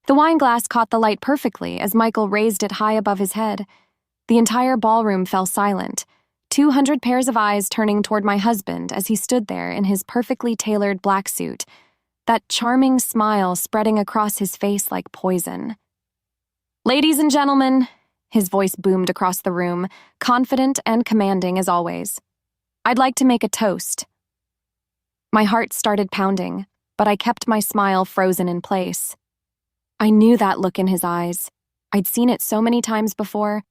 The wine glass caught the light perfectly as Michael raised it high above his head. The entire ballroom fell silent, 200 pairs of eyes turning toward my husband as he stood there in his perfectly tailored black suit, that charming smile spreading across his face like poison. "Ladies and gentlemen," his voice boomed across the room, confident and commanding as always, "I'd like to make a toast." My heart started pounding, but I kept my smile frozen in place. I knew that look in his eyes. I'd seen it so many times before,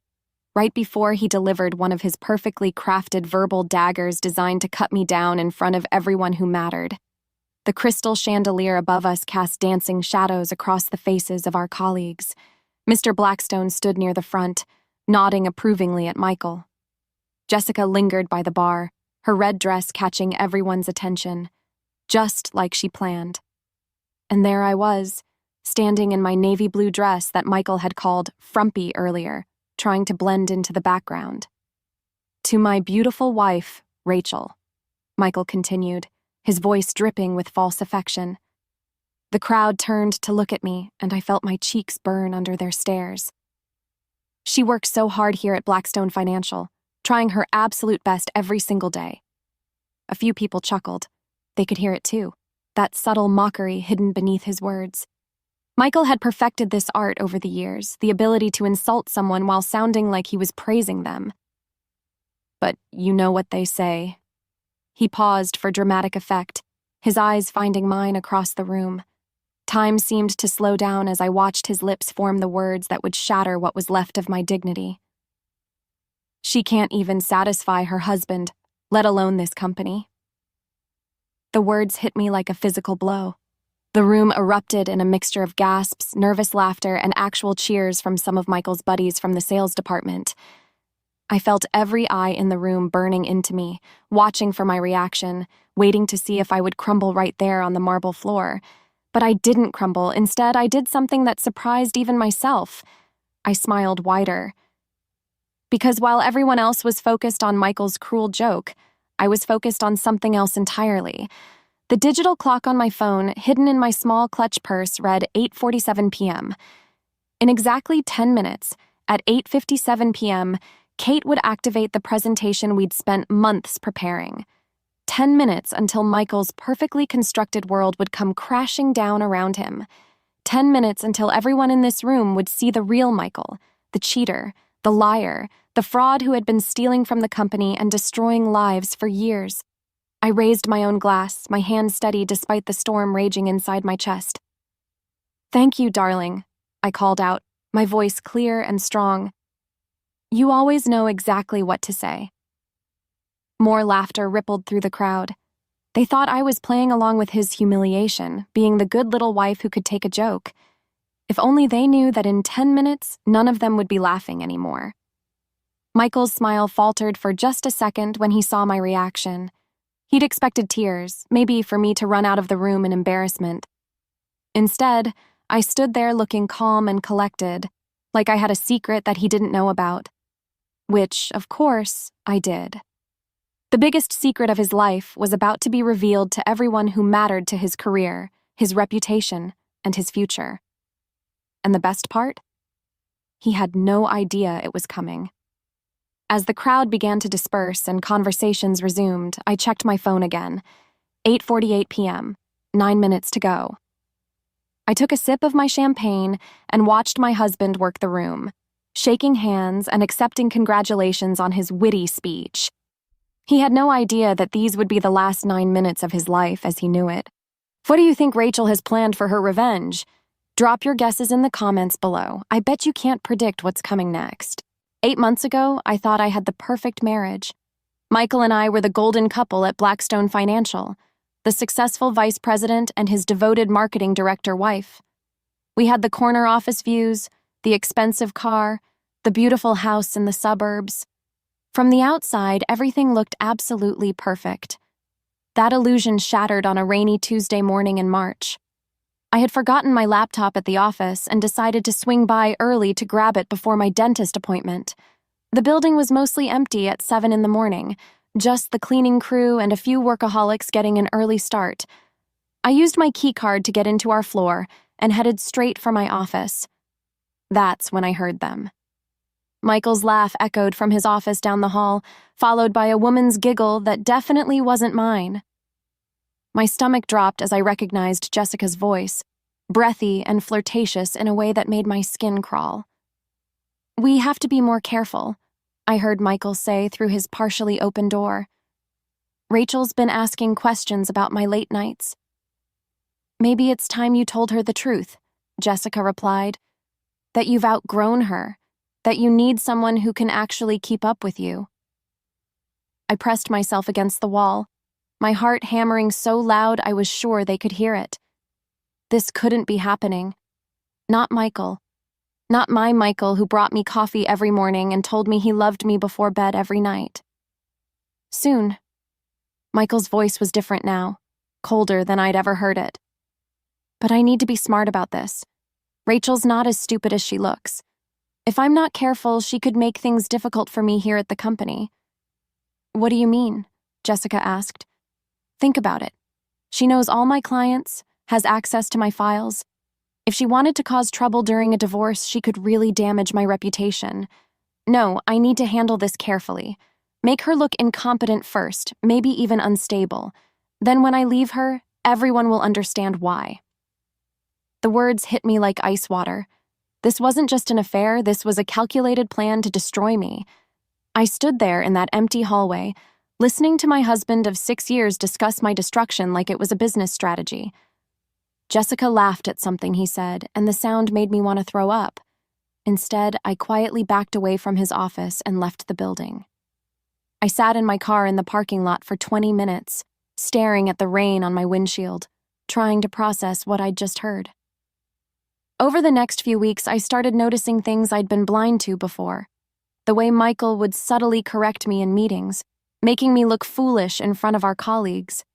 right before he delivered one of his perfectly crafted verbal daggers designed to cut me down in front of everyone who mattered. The crystal chandelier above us cast dancing shadows across the faces of our colleagues. Mr. Blackstone stood near the front, nodding approvingly at Michael. Jessica lingered by the bar, her red dress catching everyone's attention, just like she planned. And there I was, standing in my navy blue dress that Michael had called frumpy earlier, trying to blend into the background. "To my beautiful wife, Rachel," Michael continued, his voice dripping with false affection. The crowd turned to look at me, and I felt my cheeks burn under their stares. She works so hard here at Blackstone Financial, trying her absolute best every single day. A few people chuckled. They could hear it too, that subtle mockery hidden beneath his words. Michael had perfected this art over the years, the ability to insult someone while sounding like he was praising them. "But you know what they say." He paused for dramatic effect, his eyes finding mine across the room. Time seemed to slow down as I watched his lips form the words that would shatter what was left of my dignity. "She can't even satisfy her husband, let alone this company." The words hit me like a physical blow. The room erupted in a mixture of gasps, nervous laughter, and actual cheers from some of Michael's buddies from the sales department. I felt every eye in the room burning into me, watching for my reaction, waiting to see if I would crumble right there on the marble floor. But I didn't crumble. Instead, I did something that surprised even myself. I smiled wider. Because while everyone else was focused on Michael's cruel joke, I was focused on something else entirely. The digital clock on my phone, hidden in my small clutch purse, read 8:47 p.m. In exactly 10 minutes, at 8:57 p.m., Kate would activate the presentation we'd spent months preparing. 10 minutes until Michael's perfectly constructed world would come crashing down around him. 10 minutes until everyone in this room would see the real Michael, the cheater, the liar, the fraud who had been stealing from the company and destroying lives for years. I raised my own glass, my hand steady despite the storm raging inside my chest. "Thank you, darling," I called out, my voice clear and strong. "You always know exactly what to say." More laughter rippled through the crowd. They thought I was playing along with his humiliation, being the good little wife who could take a joke. If only they knew that in 10 minutes, none of them would be laughing anymore. Michael's smile faltered for just a second when he saw my reaction. He'd expected tears, maybe for me to run out of the room in embarrassment. Instead, I stood there looking calm and collected, like I had a secret that he didn't know about. Which, of course, I did. The biggest secret of his life was about to be revealed to everyone who mattered to his career, his reputation, and his future. And the best part? He had no idea it was coming. As the crowd began to disperse and conversations resumed, I checked my phone again. 8:48 p.m., 9 minutes to go. I took a sip of my champagne and watched my husband work the room, shaking hands and accepting congratulations on his witty speech. He had no idea that these would be the last 9 minutes of his life as he knew it. What do you think Rachel has planned for her revenge? Drop your guesses in the comments below. I bet you can't predict what's coming next. 8 months ago, I thought I had the perfect marriage. Michael and I were the golden couple at Blackstone Financial, the successful vice president and his devoted marketing director wife. We had the corner office views, the expensive car, the beautiful house in the suburbs. From the outside, everything looked absolutely perfect. That illusion shattered on a rainy Tuesday morning in March. I had forgotten my laptop at the office and decided to swing by early to grab it before my dentist appointment. The building was mostly empty at 7 in the morning, just the cleaning crew and a few workaholics getting an early start. I used my key card to get into our floor, and headed straight for my office. That's when I heard them. Michael's laugh echoed from his office down the hall, followed by a woman's giggle that definitely wasn't mine. My stomach dropped as I recognized Jessica's voice, breathy and flirtatious in a way that made my skin crawl. "We have to be more careful," I heard Michael say through his partially open door. "Rachel's been asking questions about my late nights." "Maybe it's time you told her the truth," Jessica replied. "That you've outgrown her, that you need someone who can actually keep up with you." I pressed myself against the wall, my heart hammering so loud I was sure they could hear it. This couldn't be happening. Not Michael. Not my Michael who brought me coffee every morning and told me he loved me before bed every night. Soon. Michael's voice was different now, colder than I'd ever heard it. "But I need to be smart about this. Rachel's not as stupid as she looks. If I'm not careful, she could make things difficult for me here at the company." "What do you mean?" Jessica asked. "Think about it. She knows all my clients, has access to my files. If she wanted to cause trouble during a divorce, she could really damage my reputation. No, I need to handle this carefully. Make her look incompetent first, maybe even unstable. Then when I leave her, everyone will understand why." The words hit me like ice water. This wasn't just an affair, this was a calculated plan to destroy me. I stood there in that empty hallway, listening to my husband of 6 years discuss my destruction like it was a business strategy. Jessica laughed at something he said, and the sound made me want to throw up. Instead, I quietly backed away from his office and left the building. I sat in my car in the parking lot for 20 minutes, staring at the rain on my windshield, trying to process what I'd just heard. Over the next few weeks, I started noticing things I'd been blind to before. The way Michael would subtly correct me in meetings, making me look foolish in front of our colleagues.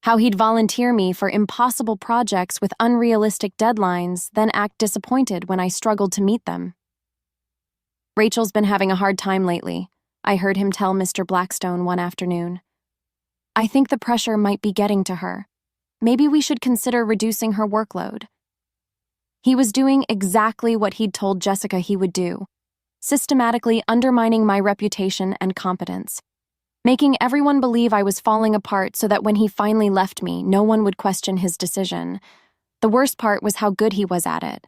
How he'd volunteer me for impossible projects with unrealistic deadlines, then act disappointed when I struggled to meet them. "Rachel's been having a hard time lately," I heard him tell Mr. Blackstone one afternoon. "I think the pressure might be getting to her. Maybe we should consider reducing her workload." He was doing exactly what he'd told Jessica he would do, systematically undermining my reputation and competence, making everyone believe I was falling apart so that when he finally left me, no one would question his decision. The worst part was how good he was at it.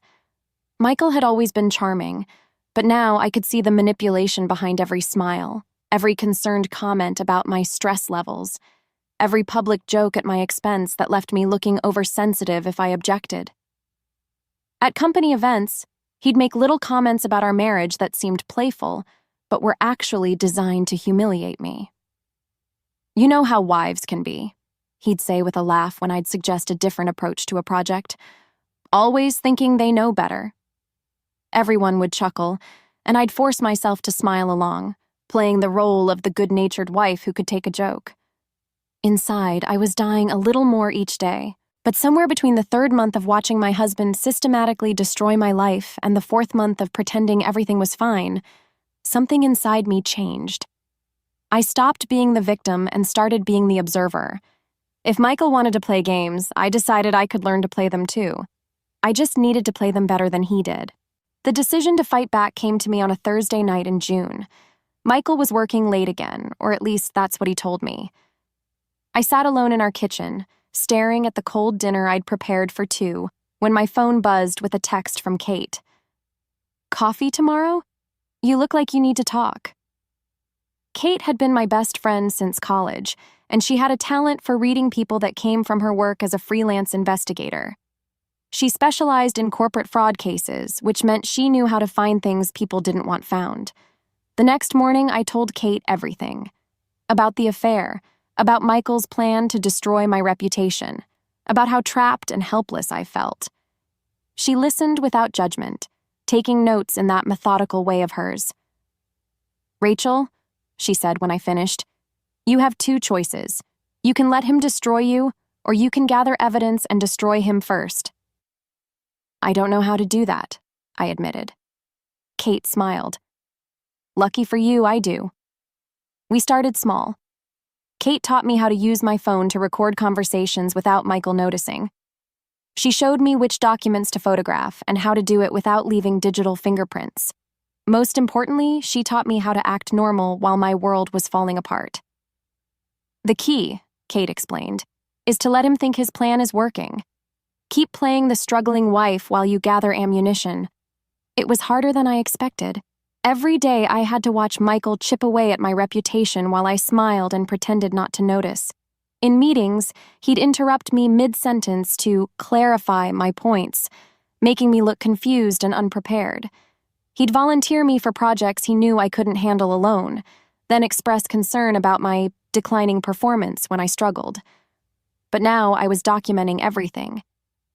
Michael had always been charming, but now I could see the manipulation behind every smile, every concerned comment about my stress levels, every public joke at my expense that left me looking oversensitive if I objected. At company events, he'd make little comments about our marriage that seemed playful, but were actually designed to humiliate me. "You know how wives can be," he'd say with a laugh when I'd suggest a different approach to a project. "Always thinking they know better." Everyone would chuckle, and I'd force myself to smile along, playing the role of the good-natured wife who could take a joke. Inside, I was dying a little more each day, but somewhere between the 3rd month of watching my husband systematically destroy my life and the 4th month of pretending everything was fine, something inside me changed. I stopped being the victim and started being the observer. If Michael wanted to play games, I decided I could learn to play them too. I just needed to play them better than he did. The decision to fight back came to me on a Thursday night in June. Michael was working late again, or at least that's what he told me. I sat alone in our kitchen, staring at the cold dinner I'd prepared for 2, when my phone buzzed with a text from Kate. "Coffee tomorrow? You look like you need to talk." Kate had been my best friend since college, and she had a talent for reading people that came from her work as a freelance investigator. She specialized in corporate fraud cases, which meant she knew how to find things people didn't want found. The next morning, I told Kate everything. About the affair, about Michael's plan to destroy my reputation, about how trapped and helpless I felt. She listened without judgment, taking notes in that methodical way of hers. "Rachel," she said when I finished, "you have 2 choices. You can let him destroy you, or you can gather evidence and destroy him first." "I don't know how to do that," I admitted. Kate smiled. "Lucky for you, I do." We started small. Kate taught me how to use my phone to record conversations without Michael noticing. She showed me which documents to photograph and how to do it without leaving digital fingerprints. Most importantly, she taught me how to act normal while my world was falling apart. The key, Kate explained, is to let him think his plan is working. Keep playing the struggling wife while you gather ammunition. It was harder than I expected. Every day I had to watch Michael chip away at my reputation while I smiled and pretended not to notice. In meetings, he'd interrupt me mid-sentence to clarify my points, making me look confused and unprepared. He'd volunteer me for projects he knew I couldn't handle alone, then express concern about my declining performance when I struggled. But now I was documenting everything.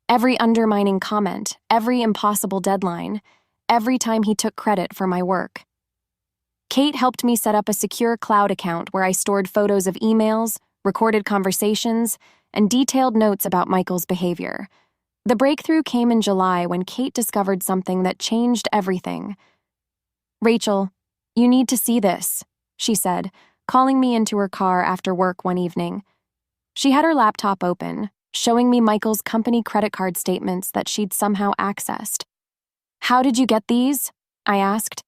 Every undermining comment, every impossible deadline, every time he took credit for my work. Kate helped me set up a secure cloud account where I stored photos of emails, recorded conversations, and detailed notes about Michael's behavior. The breakthrough came in July when Kate discovered something that changed everything. "Rachel, you need to see this," she said, calling me into her car after work one evening. She had her laptop open, showing me Michael's company credit card statements that she'd somehow accessed. "How did you get these?" I asked.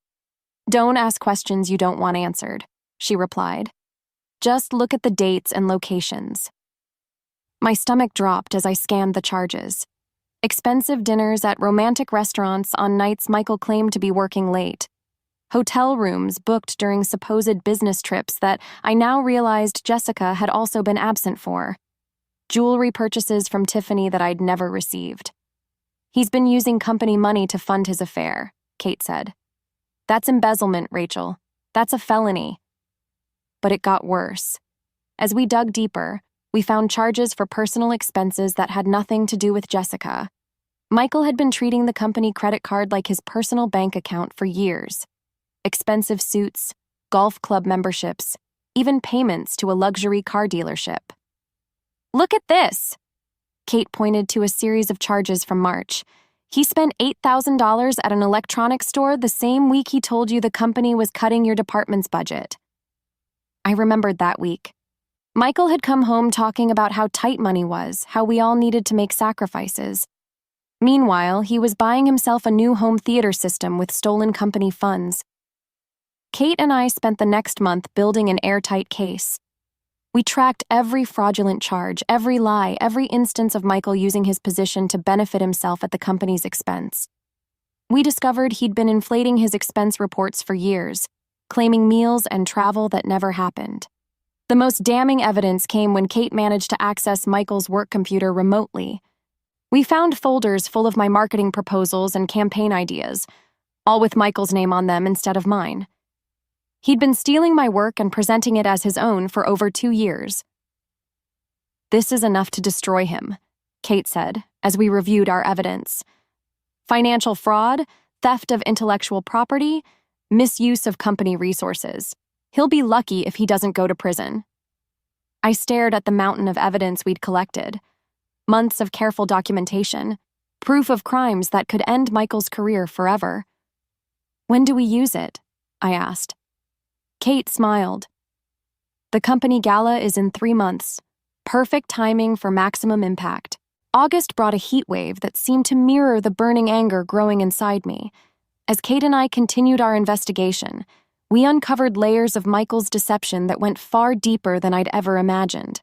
"Don't ask questions you don't want answered," she replied. "Just look at the dates and locations." My stomach dropped as I scanned the charges. Expensive dinners at romantic restaurants on nights Michael claimed to be working late. Hotel rooms booked during supposed business trips that I now realized Jessica had also been absent for. Jewelry purchases from Tiffany that I'd never received. "He's been using company money to fund his affair," Kate said. "That's embezzlement, Rachel. That's a felony." But it got worse. As we dug deeper, we found charges for personal expenses that had nothing to do with Jessica. Michael had been treating the company credit card like his personal bank account for years. Expensive suits, golf club memberships, even payments to a luxury car dealership. "Look at this!" Kate pointed to a series of charges from March. "He spent $8,000 at an electronics store the same week he told you the company was cutting your department's budget." I remembered that week. Michael had come home talking about how tight money was, how we all needed to make sacrifices. Meanwhile, he was buying himself a new home theater system with stolen company funds. Kate and I spent the next month building an airtight case. We tracked every fraudulent charge, every lie, every instance of Michael using his position to benefit himself at the company's expense. We discovered he'd been inflating his expense reports for years, claiming meals and travel that never happened. The most damning evidence came when Kate managed to access Michael's work computer remotely. We found folders full of my marketing proposals and campaign ideas, all with Michael's name on them instead of mine. He'd been stealing my work and presenting it as his own for over 2 years. "This is enough to destroy him," Kate said, as we reviewed our evidence. "Financial fraud, theft of intellectual property, misuse of company resources. He'll be lucky if he doesn't go to prison." I stared at the mountain of evidence we'd collected. Months of careful documentation, proof of crimes that could end Michael's career forever. "When do we use it?" I asked. Kate smiled. "The company gala is in 3 months. Perfect timing for maximum impact." August brought a heat wave that seemed to mirror the burning anger growing inside me. As Kate and I continued our investigation, we uncovered layers of Michael's deception that went far deeper than I'd ever imagined.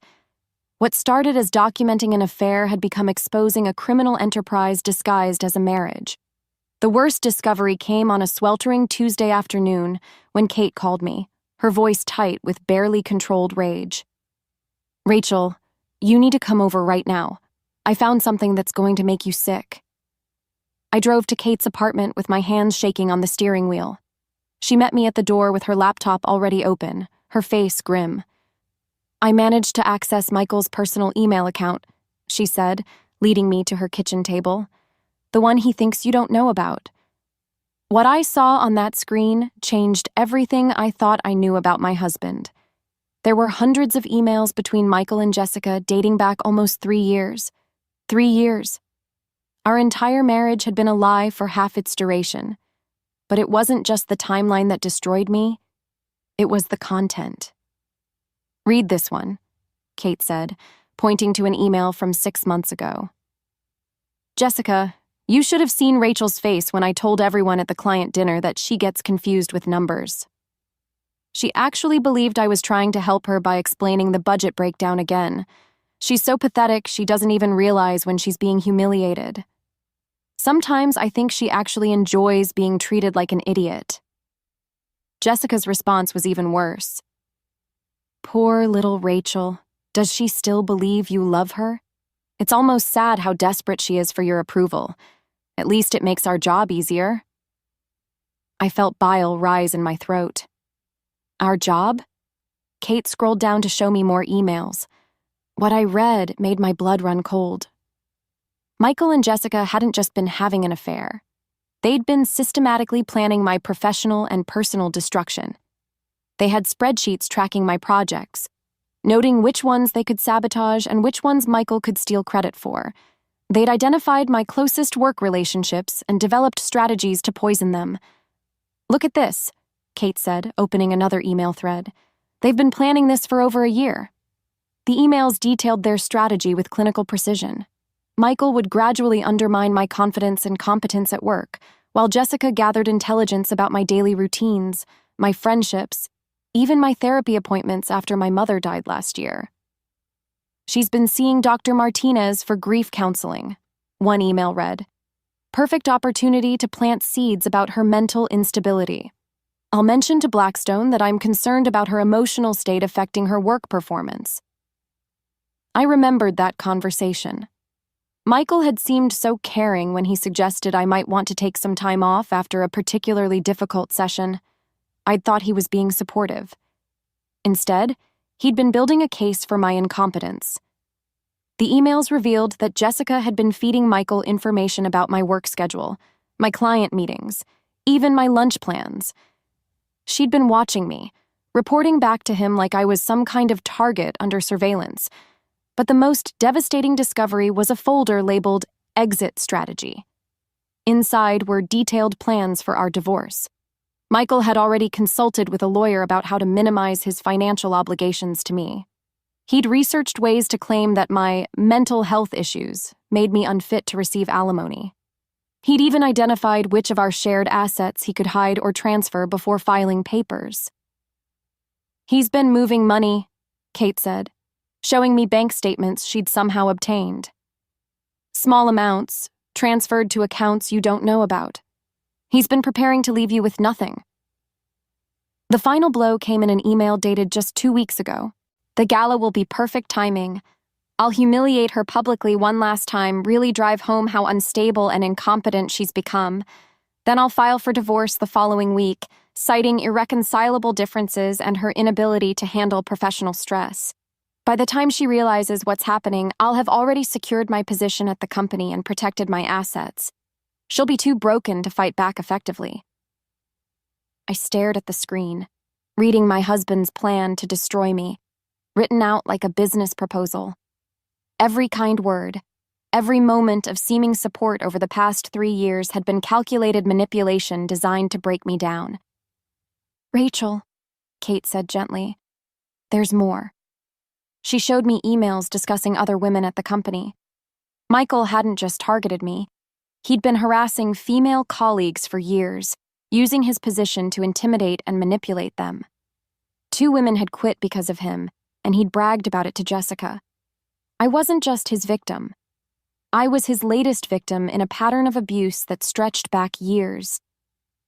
What started as documenting an affair had become exposing a criminal enterprise disguised as a marriage. The worst discovery came on a sweltering Tuesday afternoon when Kate called me, her voice tight with barely controlled rage. "Rachel, you need to come over right now. I found something that's going to make you sick." I drove to Kate's apartment with my hands shaking on the steering wheel. She met me at the door with her laptop already open, her face grim. "I managed to access Michael's personal email account," she said, leading me to her kitchen table. "The one he thinks you don't know about." What I saw on that screen changed everything I thought I knew about my husband. There were hundreds of emails between Michael and Jessica dating back almost 3 years. 3 years. Our entire marriage had been a lie for half its duration. But it wasn't just the timeline that destroyed me. It was the content. "Read this one," Kate said, pointing to an email from 6 months ago. Jessica, you should have seen Rachel's face when I told everyone at the client dinner that she gets confused with numbers. She actually believed I was trying to help her by explaining the budget breakdown again. She's so pathetic she doesn't even realize when she's being humiliated. Sometimes I think she actually enjoys being treated like an idiot. Jessica's response was even worse. Poor little Rachel. Does she still believe you love her? It's almost sad how desperate she is for your approval. At least it makes our job easier. I felt bile rise in my throat. Our job? Kate scrolled down to show me more emails. What I read made my blood run cold. Michael and Jessica hadn't just been having an affair. They'd been systematically planning my professional and personal destruction. They had spreadsheets tracking my projects, noting which ones they could sabotage and which ones Michael could steal credit for. They'd identified my closest work relationships and developed strategies to poison them. Look at this, Kate said, opening another email thread. They've been planning this for over a year. The emails detailed their strategy with clinical precision. Michael would gradually undermine my confidence and competence at work, while Jessica gathered intelligence about my daily routines, my friendships, even my therapy appointments after my mother died last year. She's been seeing Dr. Martinez for grief counseling, one email read. Perfect opportunity to plant seeds about her mental instability. I'll mention to Blackstone that I'm concerned about her emotional state affecting her work performance. I remembered that conversation. Michael had seemed so caring when he suggested I might want to take some time off after a particularly difficult session. I'd thought he was being supportive. Instead, he'd been building a case for my incompetence. The emails revealed that Jessica had been feeding Michael information about my work schedule, my client meetings, even my lunch plans. She'd been watching me, reporting back to him like I was some kind of target under surveillance. But the most devastating discovery was a folder labeled Exit Strategy. Inside were detailed plans for our divorce. Michael had already consulted with a lawyer about how to minimize his financial obligations to me. He'd researched ways to claim that my mental health issues made me unfit to receive alimony. He'd even identified which of our shared assets he could hide or transfer before filing papers. He's been moving money, Kate said, showing me bank statements she'd somehow obtained. Small amounts, transferred to accounts you don't know about. He's been preparing to leave you with nothing. The final blow came in an email dated just 2 weeks ago. The gala will be perfect timing. I'll humiliate her publicly one last time, really drive home how unstable and incompetent she's become. Then I'll file for divorce the following week, citing irreconcilable differences and her inability to handle professional stress. By the time she realizes what's happening, I'll have already secured my position at the company and protected my assets. She'll be too broken to fight back effectively. I stared at the screen, reading my husband's plan to destroy me, written out like a business proposal. Every kind word, every moment of seeming support over the past 3 years had been calculated manipulation designed to break me down. Rachel, Kate said gently, there's more. She showed me emails discussing other women at the company. Michael hadn't just targeted me. He'd been harassing female colleagues for years, using his position to intimidate and manipulate them. 2 women had quit because of him, and he'd bragged about it to Jessica. I wasn't just his victim. I was his latest victim in a pattern of abuse that stretched back years.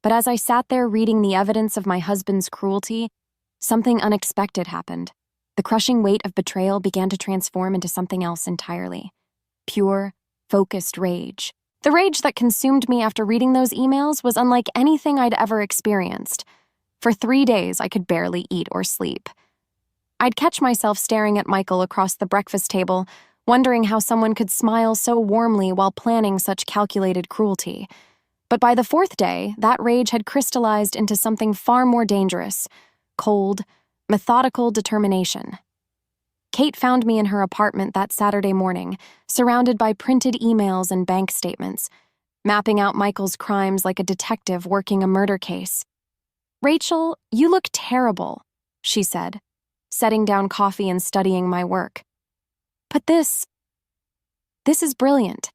But as I sat there reading the evidence of my husband's cruelty, something unexpected happened. The crushing weight of betrayal began to transform into something else entirely. Pure, focused rage. The rage that consumed me after reading those emails was unlike anything I'd ever experienced. For 3 days, I could barely eat or sleep. I'd catch myself staring at Michael across the breakfast table, wondering how someone could smile so warmly while planning such calculated cruelty. But by the 4th day, that rage had crystallized into something far more dangerous: cold, methodical determination. Kate found me in her apartment that Saturday morning, surrounded by printed emails and bank statements, mapping out Michael's crimes like a detective working a murder case. Rachel, you look terrible, she said, setting down coffee and studying my work. But this is brilliant.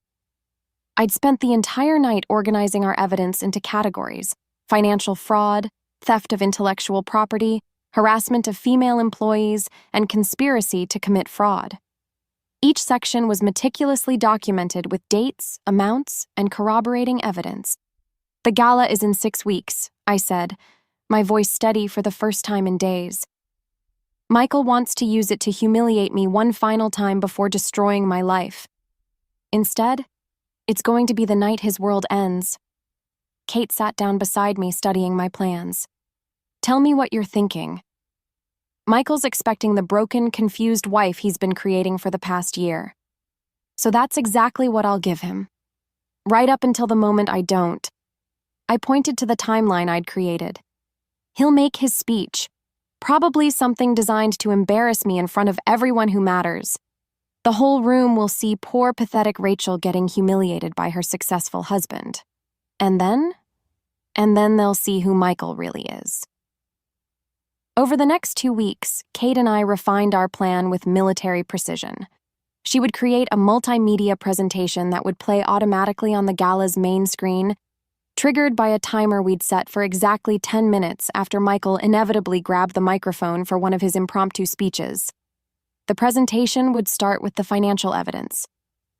I'd spent the entire night organizing our evidence into categories: financial fraud, theft of intellectual property, harassment of female employees, and conspiracy to commit fraud. Each section was meticulously documented with dates, amounts, and corroborating evidence. "The gala is in 6 weeks," I said, my voice steady for the first time in days. "Michael wants to use it to humiliate me one final time before destroying my life. Instead, it's going to be the night his world ends." Kate sat down beside me, studying my plans. "Tell me what you're thinking." "Michael's expecting the broken, confused wife he's been creating for the past year. So that's exactly what I'll give him. Right up until the moment I don't." I pointed to the timeline I'd created. "He'll make his speech, probably something designed to embarrass me in front of everyone who matters. The whole room will see poor, pathetic Rachel getting humiliated by her successful husband. And then they'll see who Michael really is." Over the next 2 weeks, Kate and I refined our plan with military precision. She would create a multimedia presentation that would play automatically on the gala's main screen, triggered by a timer we'd set for exactly 10 minutes after Michael inevitably grabbed the microphone for one of his impromptu speeches. The presentation would start with the financial evidence: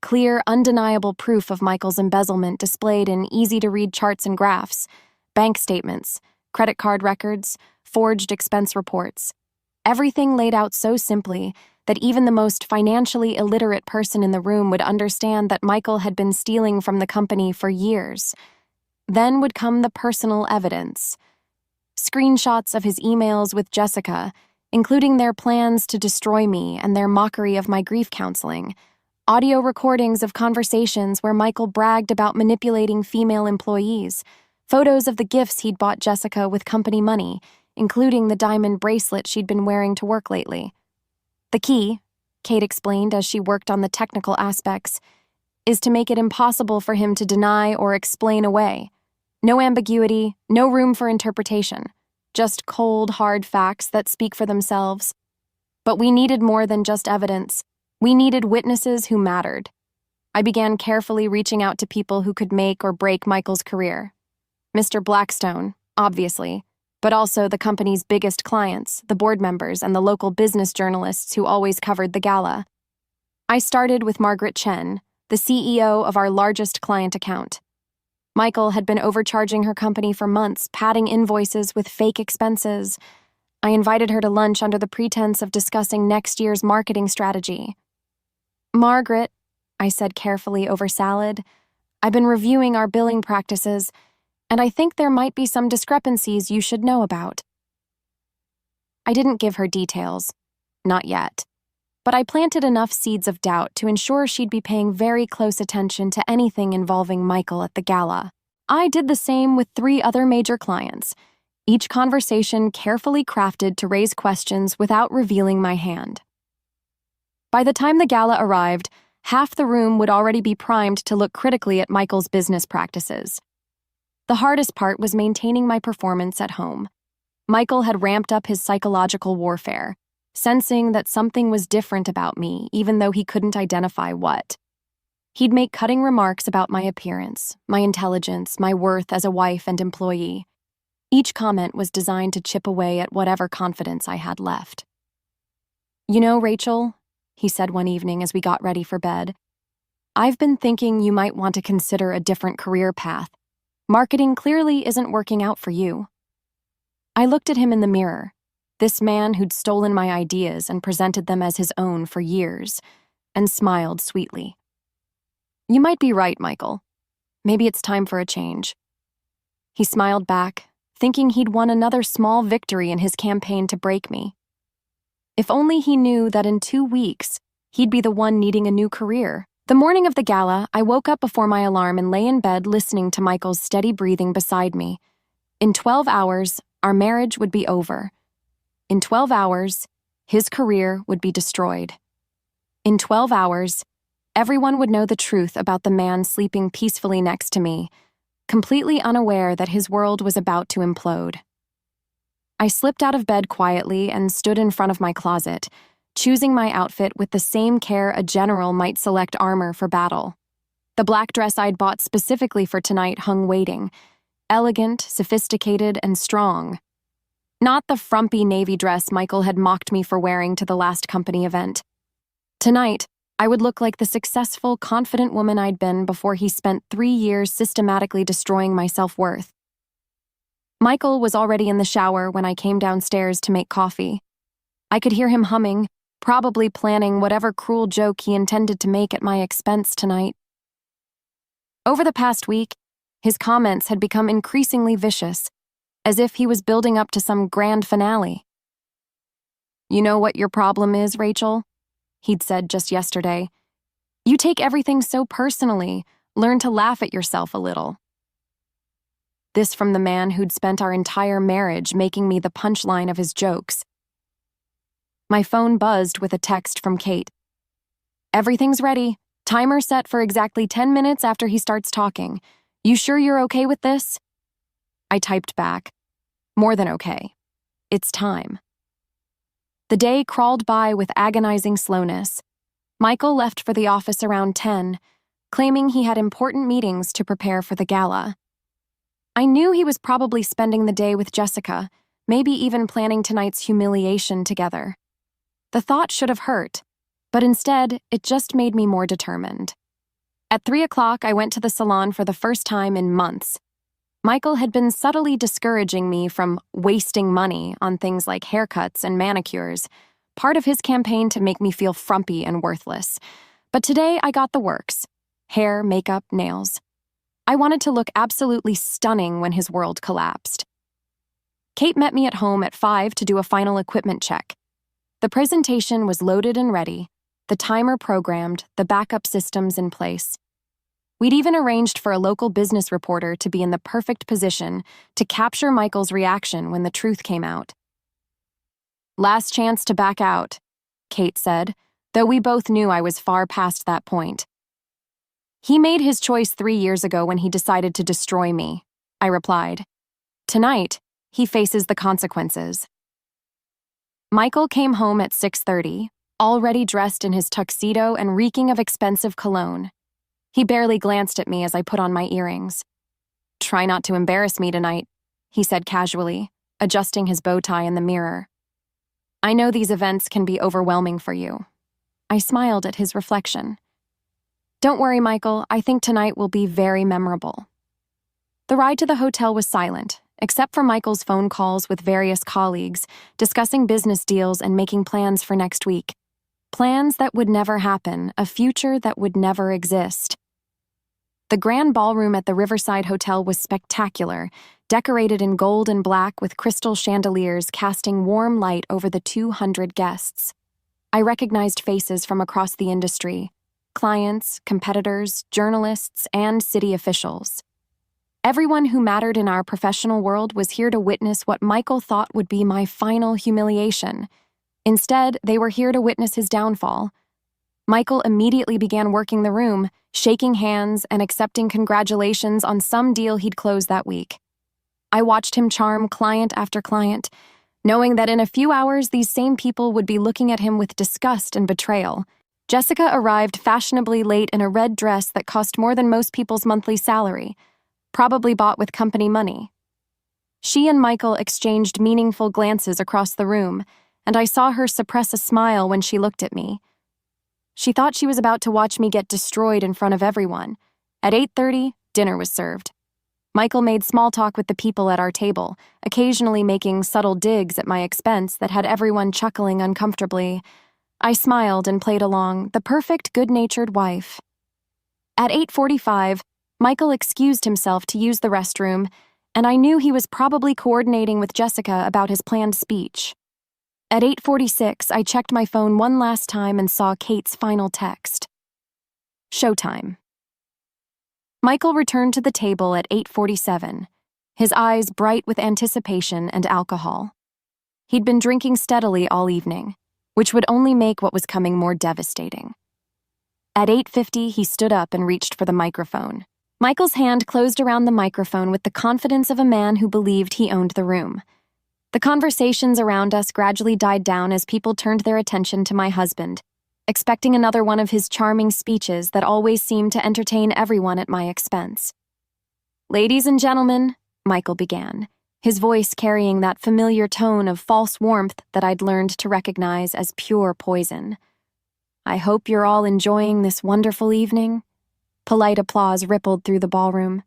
clear, undeniable proof of Michael's embezzlement displayed in easy-to-read charts and graphs, bank statements, credit card records, forged expense reports. Everything laid out so simply that even the most financially illiterate person in the room would understand that Michael had been stealing from the company for years. Then would come the personal evidence: screenshots of his emails with Jessica, including their plans to destroy me and their mockery of my grief counseling, audio recordings of conversations where Michael bragged about manipulating female employees, photos of the gifts he'd bought Jessica with company money, including the diamond bracelet she'd been wearing to work lately. "The key," Kate explained as she worked on the technical aspects, "is to make it impossible for him to deny or explain away. No ambiguity, no room for interpretation. Just cold, hard facts that speak for themselves. But we needed more than just evidence. We needed witnesses who mattered." I began carefully reaching out to people who could make or break Michael's career. Mr. Blackstone, obviously, but also the company's biggest clients, the board members, and the local business journalists who always covered the gala. I started with Margaret Chen, the CEO of our largest client account. Michael had been overcharging her company for months, padding invoices with fake expenses. I invited her to lunch under the pretense of discussing next year's marketing strategy. "Margaret," I said carefully over salad, "I've been reviewing our billing practices, and I think there might be some discrepancies you should know about." I didn't give her details. Not yet. But I planted enough seeds of doubt to ensure she'd be paying very close attention to anything involving Michael at the gala. I did the same with 3 other major clients, each conversation carefully crafted to raise questions without revealing my hand. By the time the gala arrived, half the room would already be primed to look critically at Michael's business practices. The hardest part was maintaining my performance at home. Michael had ramped up his psychological warfare, sensing that something was different about me, even though he couldn't identify what. He'd make cutting remarks about my appearance, my intelligence, my worth as a wife and employee. Each comment was designed to chip away at whatever confidence I had left. "You know, Rachel," he said one evening as we got ready for bed, "I've been thinking you might want to consider a different career path. Marketing clearly isn't working out for you." I looked at him in the mirror. This man who'd stolen my ideas and presented them as his own for years, and smiled sweetly. "You might be right, Michael. Maybe it's time for a change." He smiled back, thinking he'd won another small victory in his campaign to break me. If only he knew that in 2 weeks, he'd be the one needing a new career. The morning of the gala, I woke up before my alarm and lay in bed listening to Michael's steady breathing beside me. In 12 hours, our marriage would be over. In 12 hours, his career would be destroyed. In 12 hours, everyone would know the truth about the man sleeping peacefully next to me, completely unaware that his world was about to implode. I slipped out of bed quietly and stood in front of my closet, choosing my outfit with the same care a general might select armor for battle. The black dress I'd bought specifically for tonight hung waiting, elegant, sophisticated, and strong. Not the frumpy navy dress Michael had mocked me for wearing to the last company event. Tonight, I would look like the successful, confident woman I'd been before he spent 3 years systematically destroying my self-worth. Michael was already in the shower when I came downstairs to make coffee. I could hear him humming, probably planning whatever cruel joke he intended to make at my expense tonight. Over the past week, his comments had become increasingly vicious, as if he was building up to some grand finale. "You know what your problem is, Rachel?" he'd said just yesterday. "You take everything so personally. Learn to laugh at yourself a little." This from the man who'd spent our entire marriage making me the punchline of his jokes. My phone buzzed with a text from Kate. "Everything's ready. Timer set for exactly 10 minutes after he starts talking. You sure you're okay with this?" I typed back, "More than okay. It's time." The day crawled by with agonizing slowness. Michael left for the office around 10, claiming he had important meetings to prepare for the gala. I knew he was probably spending the day with Jessica, maybe even planning tonight's humiliation together. The thought should have hurt, but instead, it just made me more determined. At 3 o'clock, I went to the salon for the first time in months. Michael had been subtly discouraging me from wasting money on things like haircuts and manicures, part of his campaign to make me feel frumpy and worthless. But today I got the works: hair, makeup, nails. I wanted to look absolutely stunning when his world collapsed. Kate met me at home at 5 to do a final equipment check. The presentation was loaded and ready, the timer programmed, the backup systems in place. We'd even arranged for a local business reporter to be in the perfect position to capture Michael's reaction when the truth came out. "Last chance to back out," Kate said, though we both knew I was far past that point. "He made his choice 3 years ago when he decided to destroy me," I replied. "Tonight, he faces the consequences." Michael came home at 6:30, already dressed in his tuxedo and reeking of expensive cologne. He barely glanced at me as I put on my earrings. "Try not to embarrass me tonight," he said casually, adjusting his bow tie in the mirror. "I know these events can be overwhelming for you." I smiled at his reflection. "Don't worry, Michael, I think tonight will be very memorable." The ride to the hotel was silent, except for Michael's phone calls with various colleagues, discussing business deals and making plans for next week. Plans that would never happen, a future that would never exist. The grand ballroom at the Riverside Hotel was spectacular, decorated in gold and black with crystal chandeliers casting warm light over the 200 guests. I recognized faces from across the industry: clients, competitors, journalists, and city officials. Everyone who mattered in our professional world was here to witness what Michael thought would be my final humiliation. Instead, they were here to witness his downfall. Michael immediately began working the room, shaking hands and accepting congratulations on some deal he'd closed that week. I watched him charm client after client, knowing that in a few hours these same people would be looking at him with disgust and betrayal. Jessica arrived fashionably late in a red dress that cost more than most people's monthly salary, probably bought with company money. She and Michael exchanged meaningful glances across the room, and I saw her suppress a smile when she looked at me. She thought she was about to watch me get destroyed in front of everyone. At 8:30, dinner was served. Michael made small talk with the people at our table, occasionally making subtle digs at my expense that had everyone chuckling uncomfortably. I smiled and played along, the perfect good-natured wife. At 8:45, Michael excused himself to use the restroom, and I knew he was probably coordinating with Jessica about his planned speech. At 8:46, I checked my phone one last time and saw Kate's final text. Showtime. Michael returned to the table at 8:47, his eyes bright with anticipation and alcohol. He'd been drinking steadily all evening, which would only make what was coming more devastating. At 8:50, he stood up and reached for the microphone. Michael's hand closed around the microphone with the confidence of a man who believed he owned the room. The conversations around us gradually died down as people turned their attention to my husband, expecting another one of his charming speeches that always seemed to entertain everyone at my expense. "Ladies and gentlemen," Michael began, his voice carrying that familiar tone of false warmth that I'd learned to recognize as pure poison. "I hope you're all enjoying this wonderful evening." Polite applause rippled through the ballroom.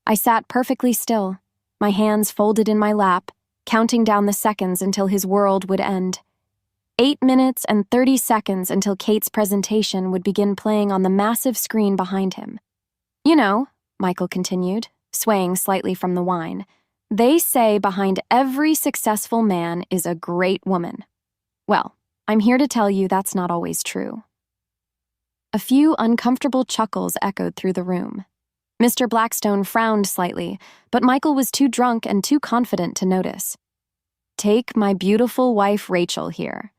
I sat perfectly still, my hands folded in my lap, counting down the seconds until his world would end. 8 minutes and 30 seconds until Kate's presentation would begin playing on the massive screen behind him. "You know," Michael continued, swaying slightly from the wine, "they say behind every successful man is a great woman. Well, I'm here to tell you that's not always true." A few uncomfortable chuckles echoed through the room. Mr. Blackstone frowned slightly, but Michael was too drunk and too confident to notice. "Take my beautiful wife Rachel here."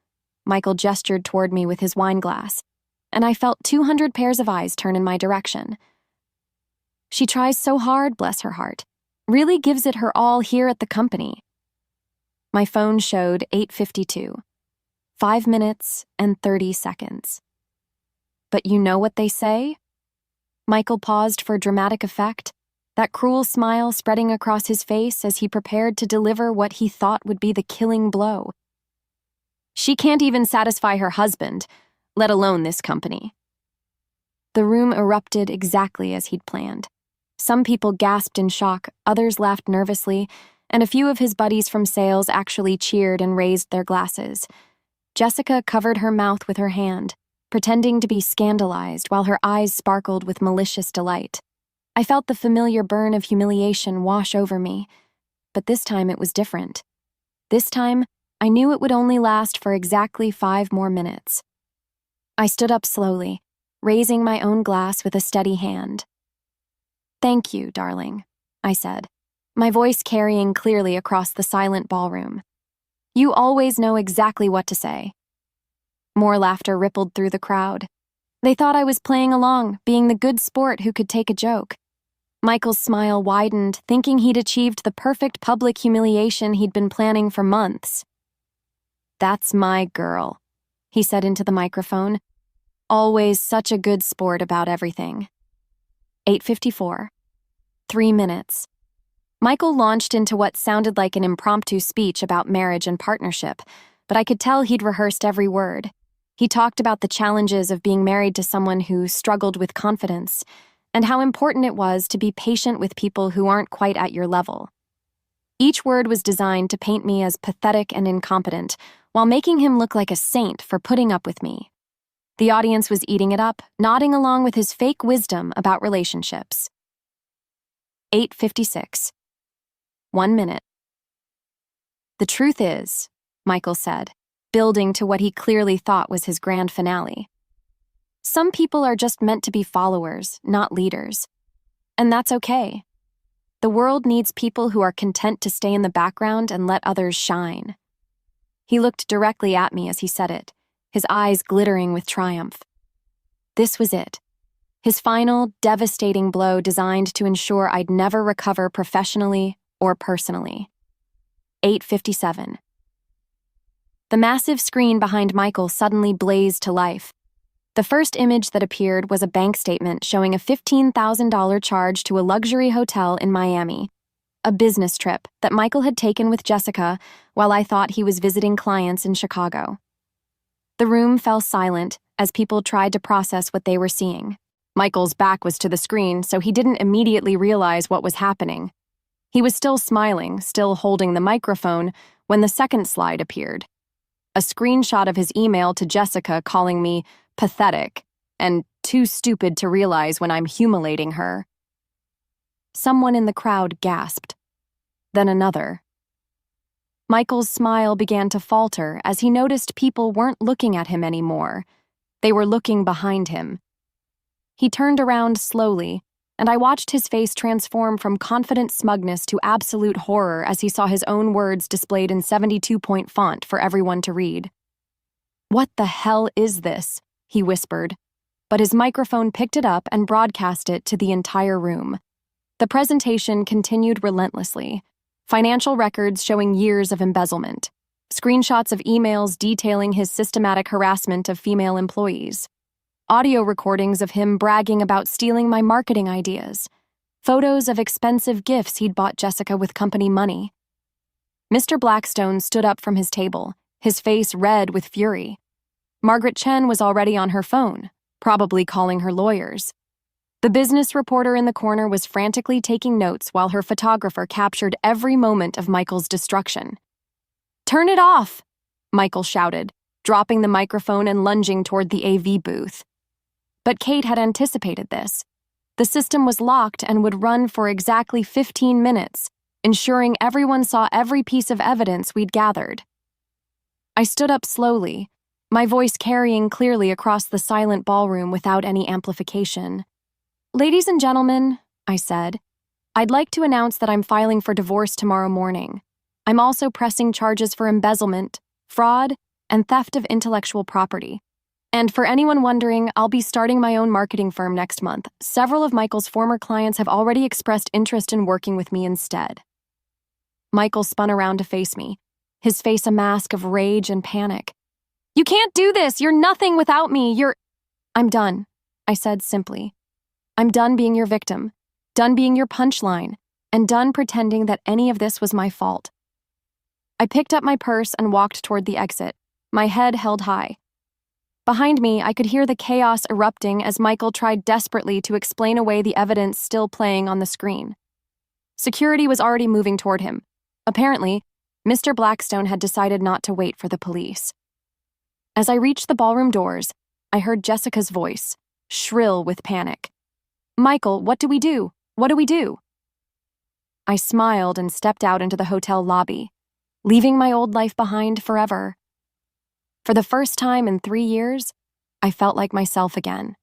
Michael gestured toward me with his wine glass, and I felt 200 pairs of eyes turn in my direction. "She tries so hard, bless her heart. Really gives it her all here at the company." My phone showed 8:52. 5 minutes and 30 seconds. "But you know what they say?" Michael paused for dramatic effect, that cruel smile spreading across his face as he prepared to deliver what he thought would be the killing blow. "She can't even satisfy her husband, let alone this company." The room erupted exactly as he'd planned. Some people gasped in shock, others laughed nervously, and a few of his buddies from sales actually cheered and raised their glasses. Jessica covered her mouth with her hand, pretending to be scandalized while her eyes sparkled with malicious delight. I felt the familiar burn of humiliation wash over me, but this time it was different. This time, I knew it would only last for exactly 5 more minutes. I stood up slowly, raising my own glass with a steady hand. "Thank you, darling," I said, my voice carrying clearly across the silent ballroom. "You always know exactly what to say." More laughter rippled through the crowd. They thought I was playing along, being the good sport who could take a joke. Michael's smile widened, thinking he'd achieved the perfect public humiliation he'd been planning for months. "That's my girl," he said into the microphone. "Always such a good sport about everything." 8:54. 3 minutes. Michael launched into what sounded like an impromptu speech about marriage and partnership, but I could tell he'd rehearsed every word. He talked about the challenges of being married to someone who struggled with confidence, and how important it was to be patient with people who aren't quite at your level. Each word was designed to paint me as pathetic and incompetent, while making him look like a saint for putting up with me. The audience was eating it up, nodding along with his fake wisdom about relationships. 8:56. 1 minute. "The truth is," Michael said, building to what he clearly thought was his grand finale, "some people are just meant to be followers, not leaders. And that's okay. The world needs people who are content to stay in the background and let others shine." He looked directly at me as he said it, his eyes glittering with triumph. This was it. His final, devastating blow designed to ensure I'd never recover professionally or personally. 8:57. The massive screen behind Michael suddenly blazed to life. The first image that appeared was a bank statement showing a $15,000 charge to a luxury hotel in Miami, a business trip that Michael had taken with Jessica while I thought he was visiting clients in Chicago. The room fell silent as people tried to process what they were seeing. Michael's back was to the screen, so he didn't immediately realize what was happening. He was still smiling, still holding the microphone, when the second slide appeared. A screenshot of his email to Jessica calling me pathetic and too stupid to realize when I'm humiliating her. Someone in the crowd gasped. Then another. Michael's smile began to falter as he noticed people weren't looking at him anymore. They were looking behind him. He turned around slowly, and I watched his face transform from confident smugness to absolute horror as he saw his own words displayed in 72-point font for everyone to read. "What the hell is this?" he whispered, but his microphone picked it up and broadcast it to the entire room. The presentation continued relentlessly, financial records showing years of embezzlement. Screenshots of emails detailing his systematic harassment of female employees. Audio recordings of him bragging about stealing my marketing ideas. Photos of expensive gifts he'd bought Jessica with company money. Mr. Blackstone stood up from his table, his face red with fury. Margaret Chen was already on her phone, probably calling her lawyers. The business reporter in the corner was frantically taking notes while her photographer captured every moment of Michael's destruction. "Turn it off!" Michael shouted, dropping the microphone and lunging toward the AV booth. But Kate had anticipated this. The system was locked and would run for exactly 15 minutes, ensuring everyone saw every piece of evidence we'd gathered. I stood up slowly, my voice carrying clearly across the silent ballroom without any amplification. "Ladies and gentlemen," I said, "I'd like to announce that I'm filing for divorce tomorrow morning. I'm also pressing charges for embezzlement, fraud, and theft of intellectual property. And for anyone wondering, I'll be starting my own marketing firm next month. Several of Michael's former clients have already expressed interest in working with me instead." Michael spun around to face me, his face a mask of rage and panic. "You can't do this! You're nothing without me! I'm done," I said simply. "I'm done being your victim, done being your punchline, and done pretending that any of this was my fault." I picked up my purse and walked toward the exit, my head held high. Behind me, I could hear the chaos erupting as Michael tried desperately to explain away the evidence still playing on the screen. Security was already moving toward him. Apparently, Mr. Blackstone had decided not to wait for the police. As I reached the ballroom doors, I heard Jessica's voice, shrill with panic. "Michael, what do we do? What do we do?" I smiled and stepped out into the hotel lobby, leaving my old life behind forever. For the first time in 3 years, I felt like myself again.